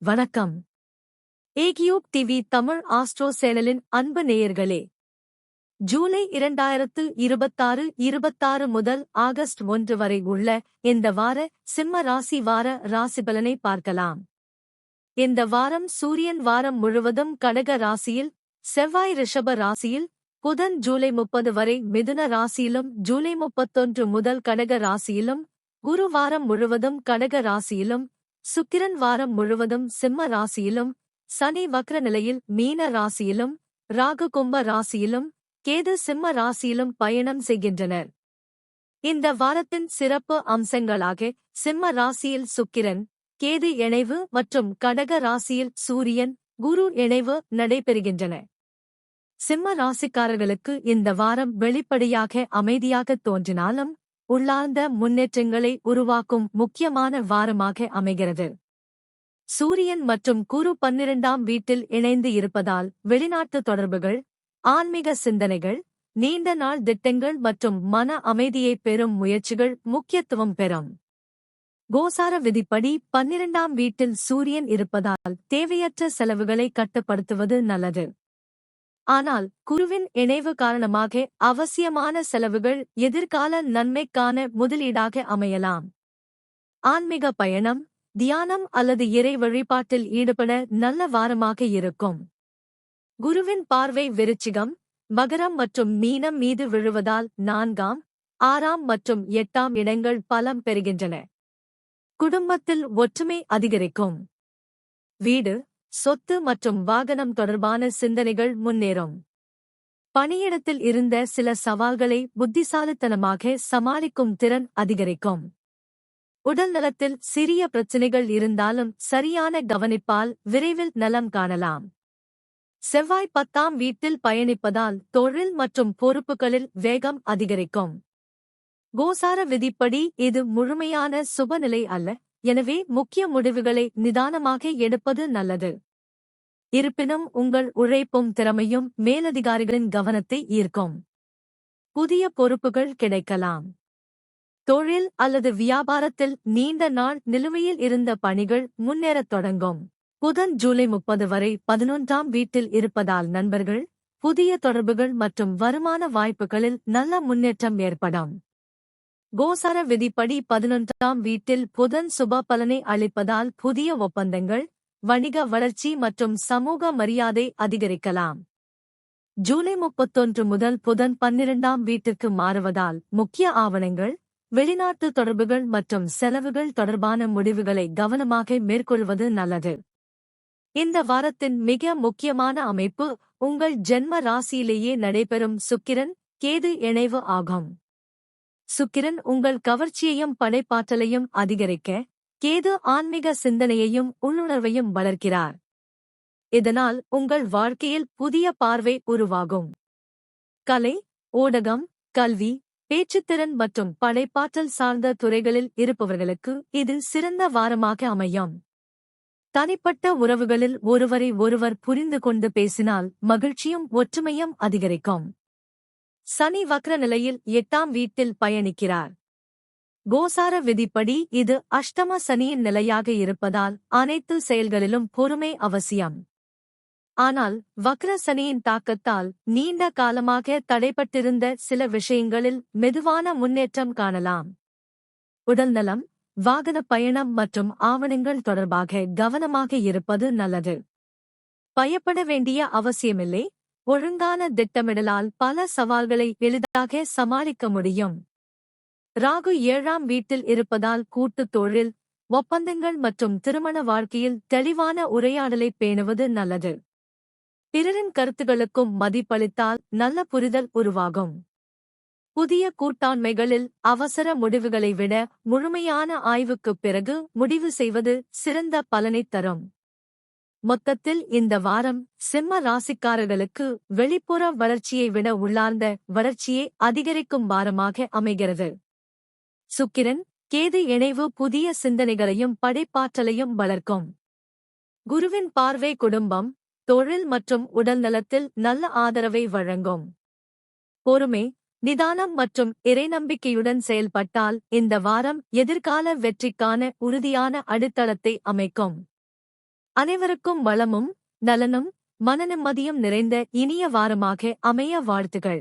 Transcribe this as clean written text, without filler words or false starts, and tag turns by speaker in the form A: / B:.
A: வணக்கம். ஏகியூப் TV Tamil astro சேனலின் அன்பு நேயர்களே, ஜூலை 2026 முதல் ஆகஸ்ட் 1 வரை உள்ள இந்த வார சிம்ம ராசி வார ராசிபலனை பார்க்கலாம். இந்த வாரம் சூரியன் வாரம் முழுவதும் கடக ராசியில், செவ்வாய் ரிஷப ராசியில், புதன் ஜூலை 30 வரை மிதுன ராசியிலும், ஜூலை 31 முதல் கடக ராசியிலும், குரு வாரம் முழுவதும் கடக ராசியிலும், சுக்கிரன் வாரம் முழுவதும் சிம்ம ராசியிலும், சனி வக்ர நிலையில் மீன ராசியிலும், ராகு கும்ப ராசியிலும், கேது சிம்ம ராசியிலும் பயணம் செய்கின்றனர். இந்த வாரத்தின் சிறப்பு அம்சங்களாக சிம்ம ராசியில் சுக்கிரன், கேது இணைவு மற்றும் கடக ராசியில் சூரியன், குரு இணைவு நடைபெறுகின்றன. சிம்ம ராசிக்காரர்களுக்கு இந்த வாரம் வெளிப்படையாக அமைதியாக தோன்றினாலும் உள்ளார்ந்த முன்னேற்றங்களை உருவாக்கும் முக்கியமான வாரமாக அமைகிறது. சூரியன் மற்றும் குரு 12ஆம் வீட்டில் இணைந்து இருப்பதால் வெளிநாட்டு தொடர்புகள், ஆன்மீக சிந்தனைகள், நீண்ட நாள் திட்டங்கள் மற்றும் மன அமைதியை பெறும் முயற்சிகள் முக்கியத்துவம் பெறும். கோசார விதிப்படி 12ஆம் வீட்டில் சூரியன் இருப்பதால் தேவையற்ற செலவுகளை கட்டுப்படுத்துவது நல்லது. ஆனால் குருவின் இணைவு காரணமாக அவசியமான செலவுகள் எதிர்கால நன்மைக்கான முதலீடாக அமையலாம். ஆன்மீக பயணம், தியானம் அல்லது இறை வழிபாட்டில் ஈடுபட நல்ல வாரமாக இருக்கும். குருவின் பார்வை விருச்சிகம், மகரம் மற்றும் மீனம் மீது விழுவதால் 4ஆம், 6ஆம் மற்றும் 8ஆம் இடங்கள் பலம் பெறுகின்றன. குடும்பத்தில் ஒற்றுமை அதிகரிக்கும். வீடு, சொத்து மற்றும் வாகனம் தொடர்பான சிந்தனைகள் முன்னேறும். பணியிடத்தில் இருந்த சில சவால்களை புத்திசாலித்தனமாக சமாளிக்கும் திறன் அதிகரிக்கும். உடல் நலத்தில் சிறிய பிரச்சினைகள் இருந்தாலும் சரியான கவனிப்பால் விரைவில் நலம் காணலாம். செவ்வாய் 10ஆம் வீட்டில் பயணிப்பதால் தொழில் மற்றும் பொறுப்புகளில் வேகம் அதிகரிக்கும். கோசார விதிப்படி இது முழுமையான சுபநிலை அல்ல, எனவே முக்கிய முடிவுகளை நிதானமாக எடுப்பது நல்லது. இருப்பினும் உங்கள் உழைப்பும் திறமையும் மேலதிகாரிகளின் கவனத்தை ஈர்க்கும். புதிய பொறுப்புகள் கிடைக்கலாம். தொழில் அல்லது வியாபாரத்தில் நீண்ட நாள் நிலுவையில் இருந்த பணிகள் முன்னேறத் தொடங்கும். புதன் ஜூலை 30 வரை 11ஆம் வீட்டில் இருப்பதால் நண்பர்கள், புதிய தொடர்புகள் மற்றும் வருமான வாய்ப்புகளில் நல்ல முன்னேற்றம் ஏற்படும். கோசார விதிப்படி 11ஆம் வீட்டில் புதன் சுப பலனை அளிப்பதால் புதிய ஒப்பந்தங்கள், வணிக வளர்ச்சி மற்றும் சமூக மரியாதை அதிகரிக்கலாம். ஜூலை 31 முதல் புதன் 12ஆம் வீட்டிற்கு மாறுவதால் முக்கிய ஆவணங்கள், வெளிநாட்டு தொடர்புகள் மற்றும் செலவுகள் தொடர்பான முடிவுகளை கவனமாக மேற்கொள்வது நல்லது. இந்த வாரத்தின் மிக முக்கியமான அமைப்பு உங்கள் ஜென்ம ராசியிலேயே நடைபெறும் சுக்கிரன், கேது இணைவு ஆகும். சுக்கிரன் உங்கள் கவர்ச்சியையும் படைப்பாற்றலையும் அதிகரிக்க, கேது ஆன்மீக சிந்தனையையும் உள்ளுணர்வையும் வளர்க்கிறார். இதனால் உங்கள் வாழ்க்கையில் புதிய பார்வை உருவாகும். கலை, ஊடகம், கல்வி, பேச்சுத்திறன் மற்றும் படைப்பாற்றல் சார்ந்த துறைகளில் இருப்பவர்களுக்கு இது சிறந்த வாரமாக அமையும். தனிப்பட்ட உறவுகளில் ஒருவரை ஒருவர் புரிந்து கொண்டு பேசினால் மகிழ்ச்சியும் ஒற்றுமையும் அதிகரிக்கும். சனி வக்ர நிலையில் 8ஆம் வீட்டில் பயணிக்கிறார். கோசார விதிப்படி இது அஷ்டம சனியின் நிலையாக இருப்பதால் அனைத்து செயல்களிலும் பொறுமை அவசியம். ஆனால் வக்ர சனியின் தாக்கத்தால் நீண்ட காலமாக தடைபட்டிருந்த சில விஷயங்களில் மெதுவான முன்னேற்றம் காணலாம். உடல்நலம், வாகன பயணம் மற்றும் ஆவணங்கள் தொடர்பாக கவனமாக இருப்பது நல்லது. பயப்பட வேண்டிய அவசியமில்லை. ஒழுங்கான திட்டமிடலால் பல சவால்களை எளிதாக சமாளிக்க முடியும். ராகு 7ஆம் வீட்டில் இருப்பதால் கூட்டுத் தொழில், ஒப்பந்தங்கள் மற்றும் திருமண வாழ்க்கையில் தெளிவான உரையாடலை பேணுவது நல்லது. பிறரின் கருத்துகளுக்கும் மதிப்பளித்தால் நல்ல புரிதல் உருவாகும். புதிய கூட்டாண்மைகளில் அவசர முடிவுகளை விட முழுமையான ஆய்வுக்குப் பிறகு முடிவு செய்வது சிறந்த பலனைத் தரும். மொத்தத்தில் இந்த வாரம் சிம்ம ராசிக்காரர்களுக்கு வெளிப்புற வளர்ச்சியை விட உள்ளார்ந்த வளர்ச்சியை அதிகரிக்கும் வாரமாக அமைகிறது. சுக்கிரன், கேது இணைவு புதிய சிந்தனைகளையும் படைப்பாற்றலையும் வளர்க்கும். குருவின் பார்வை குடும்பம், தொழில் மற்றும் உடல்நலத்தில் நல்ல ஆதரவை வழங்கும். பொறுமை, நிதானம் மற்றும் இறைநம்பிக்கையுடன் செயல்பட்டால் இந்த வாரம் எதிர்கால வெற்றிக்கான உறுதியான அடித்தளத்தை அமைக்கும். அனைவருக்கும் வளமும் நலனும் மனநிம்மதியும் நிறைந்த இனிய வாரமாக அமைய வாழ்த்துகள்.